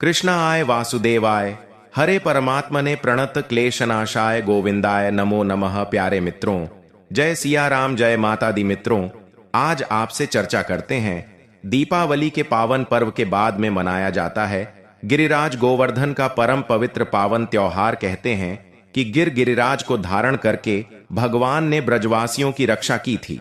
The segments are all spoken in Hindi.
कृष्णाय वासुदेवाय हरे परमात्मने प्रणत क्लेशनाशाय गोविंदाय नमो नमः। प्यारे मित्रों, जय सिया राम, जय माता दी। मित्रों, आज आपसे चर्चा करते हैं दीपावली के पावन पर्व के बाद में मनाया जाता है गिरिराज गोवर्धन का परम पवित्र पावन त्योहार। कहते हैं कि गिरिराज को धारण करके भगवान ने ब्रजवासियों की रक्षा की थी।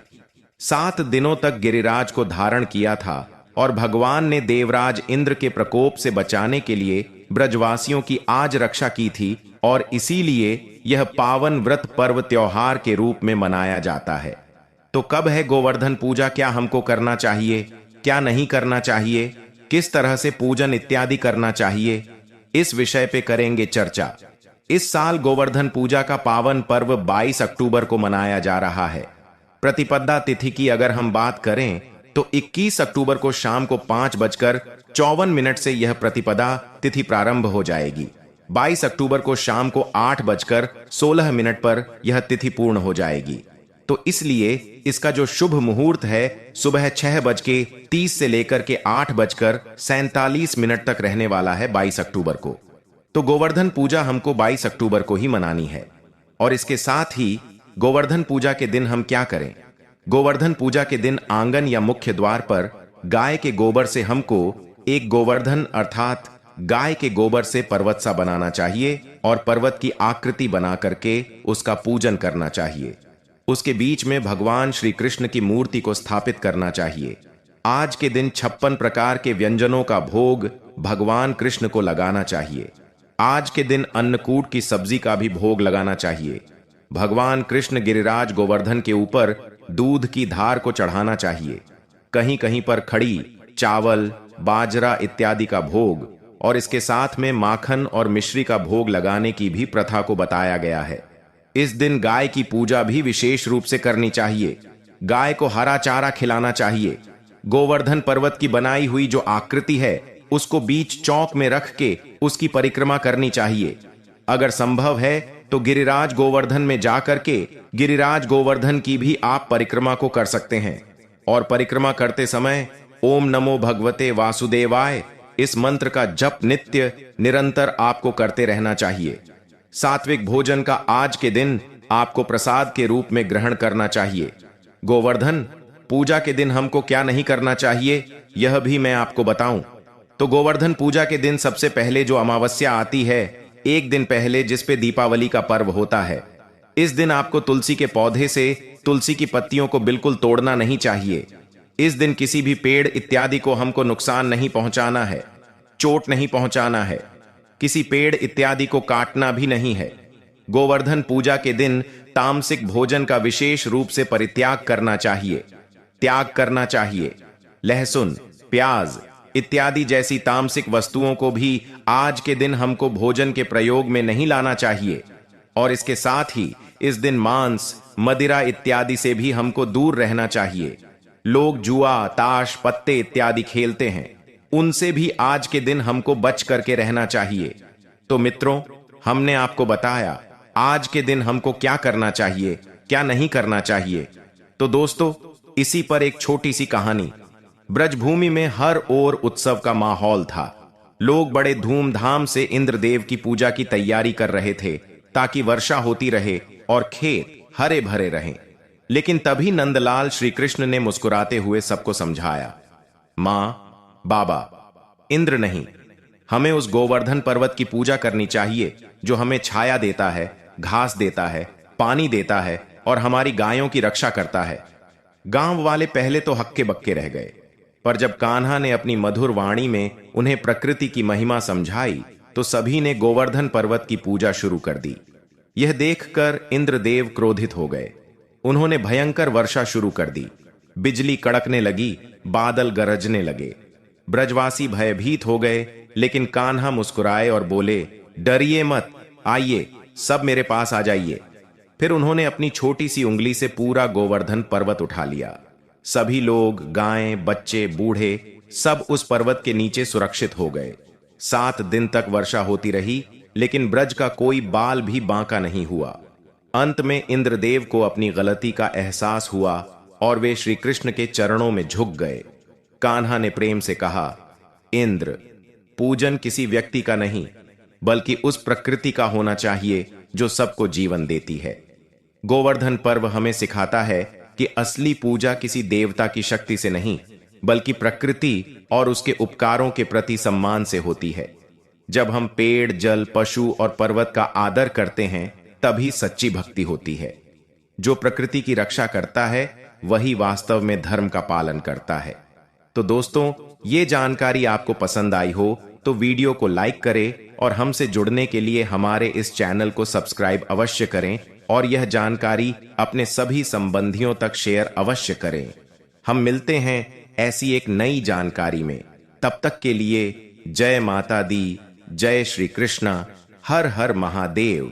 7 दिनों तक गिरिराज को धारण किया था और भगवान ने देवराज इंद्र के प्रकोप से बचाने के लिए ब्रजवासियों की आज रक्षा की थी और इसीलिए यह पावन व्रत पर्व त्योहार के रूप में मनाया जाता है। तो कब है गोवर्धन पूजा? क्या हमको करना चाहिए, क्या नहीं करना चाहिए, किस तरह से पूजन इत्यादि करना चाहिए, इस विषय पे करेंगे चर्चा। इस साल गोवर्धन पूजा का पावन पर्व 22 अक्टूबर को मनाया जा रहा है। प्रतिपदा तिथि की अगर हम बात करें तो 21 अक्टूबर को शाम को 5:54 से यह प्रतिपदा तिथि प्रारंभ हो जाएगी। 22 अक्टूबर को शाम को 8:16 पर यह तिथि पूर्ण हो जाएगी। तो इसलिए इसका जो शुभ मुहूर्त है सुबह 6:30 से लेकर के 8:47 तक रहने वाला है 22 अक्टूबर को। तो गोवर्धन पूजा हमको 22 अक्टूबर को ही मनानी है। और इसके साथ ही गोवर्धन पूजा के दिन हम क्या करें? गोवर्धन पूजा के दिन आंगन या मुख्य द्वार पर गाय के गोबर से हमको एक गोवर्धन अर्थात गाय के गोबर से पर्वत सा बनाना चाहिए और पर्वत की आकृति बना करके उसका पूजन करना चाहिए। उसके बीच में भगवान श्री कृष्ण की मूर्ति को स्थापित करना चाहिए। आज के दिन 56 प्रकार के व्यंजनों का भोग भगवान कृष्ण को लगाना चाहिए। आज के दिन अन्नकूट की सब्जी का भी भोग लगाना चाहिए। भगवान कृष्ण गिरिराज गोवर्धन के ऊपर दूध की धार को चढ़ाना चाहिए। कहीं कहीं पर खड़ी, चावल, बाजरा इत्यादि का भोग और इसके साथ में माखन और मिश्री का भोग लगाने की भी प्रथा को बताया गया है। इस दिन गाय की पूजा भी विशेष रूप से करनी चाहिए। गाय को हरा चारा खिलाना चाहिए। गोवर्धन पर्वत की बनाई हुई जो आकृति है उसको बीच चौक में रख के उसकी परिक्रमा करनी चाहिए। अगर संभव है तो गिरिराज गोवर्धन में जाकर के गिरिराज गोवर्धन की भी आप परिक्रमा को कर सकते हैं। और परिक्रमा करते समय ओम नमो भगवते वासुदेवाय इस मंत्र का जप नित्य निरंतर आपको करते रहना चाहिए। सात्विक भोजन का आज के दिन आपको प्रसाद के रूप में ग्रहण करना चाहिए। गोवर्धन पूजा के दिन हमको क्या नहीं करना चाहिए यह भी मैं आपको बताऊं। तो गोवर्धन पूजा के दिन सबसे पहले जो अमावस्या आती है, एक दिन पहले, जिस पे दीपावली का पर्व होता है, इस दिन आपको तुलसी के पौधे से तुलसी की पत्तियों को बिल्कुल तोड़ना नहीं चाहिए। इस दिन किसी भी पेड़ इत्यादि को हमको नुकसान नहीं पहुंचाना है, चोट नहीं पहुंचाना है, किसी पेड़ इत्यादि को काटना भी नहीं है। गोवर्धन पूजा के दिन तामसिक भोजन का विशेष रूप से परित्याग करना चाहिए, त्याग करना चाहिए। लहसुन, प्याज इत्यादि जैसी तामसिक वस्तुओं को भी आज के दिन हमको भोजन के प्रयोग में नहीं लाना चाहिए। और इसके साथ ही इस दिन मांस, मदिरा इत्यादि से भी हमको दूर रहना चाहिए। लोग जुआ, ताश, पत्ते इत्यादि खेलते हैं, उनसे भी आज के दिन हमको बच करके रहना चाहिए। तो मित्रों, हमने आपको बताया आज के दिन हमको क्या करना चाहिए, क्या नहीं करना चाहिए। तो दोस्तों, इसी पर एक छोटी सी कहानी। ब्रजभूमि में हर ओर उत्सव का माहौल था। लोग बड़े धूमधाम से इंद्रदेव की पूजा की तैयारी कर रहे थे ताकि वर्षा होती रहे और खेत हरे भरे रहें। लेकिन तभी नंदलाल श्री कृष्ण ने मुस्कुराते हुए सबको समझाया, मां, बाबा, इंद्र नहीं, हमें उस गोवर्धन पर्वत की पूजा करनी चाहिए जो हमें छाया देता है, घास देता है, पानी देता है और हमारी गायों की रक्षा करता है। गांव वाले पहले तो हक्के बक्के रह गए, पर जब कान्हा ने अपनी मधुर वाणी में उन्हें प्रकृति की महिमा समझाई तो सभी ने गोवर्धन पर्वत की पूजा शुरू कर दी। यह देखकर इंद्रदेव क्रोधित हो गए। उन्होंने भयंकर वर्षा शुरू कर दी। बिजली कड़कने लगी, बादल गरजने लगे। ब्रजवासी भयभीत हो गए, लेकिन कान्हा मुस्कुराए और बोले, डरिए मत, आइए सब मेरे पास आ जाइए। फिर उन्होंने अपनी छोटी सी उंगली से पूरा गोवर्धन पर्वत उठा लिया। सभी लोग, गायें, बच्चे, बूढ़े सब उस पर्वत के नीचे सुरक्षित हो गए। 7 दिन तक वर्षा होती रही, लेकिन ब्रज का कोई बाल भी बांका नहीं हुआ। अंत में इंद्रदेव को अपनी गलती का एहसास हुआ और वे श्री कृष्ण के चरणों में झुक गए। कान्हा ने प्रेम से कहा, इंद्र, पूजन किसी व्यक्ति का नहीं, बल्कि उस प्रकृति का होना चाहिए जो सबको जीवन देती है। गोवर्धन पर्व हमें सिखाता है कि असली पूजा किसी देवता की शक्ति से नहीं, बल्कि प्रकृति और उसके उपकारों के प्रति सम्मान से होती है। जब हम पेड़, जल, पशु और पर्वत का आदर करते हैं, तभी सच्ची भक्ति होती है। जो प्रकृति की रक्षा करता है, वही वास्तव में धर्म का पालन करता है। तो दोस्तों, ये जानकारी आपको पसंद आई हो तो वीडियो को लाइक करें और हमसे जुड़ने के लिए हमारे इस चैनल को सब्सक्राइब अवश्य करें और यह जानकारी अपने सभी संबंधियों तक शेयर अवश्य करें। हम मिलते हैं ऐसी एक नई जानकारी में। तब तक के लिए जय माता दी, जय श्री कृष्णा, हर हर महादेव।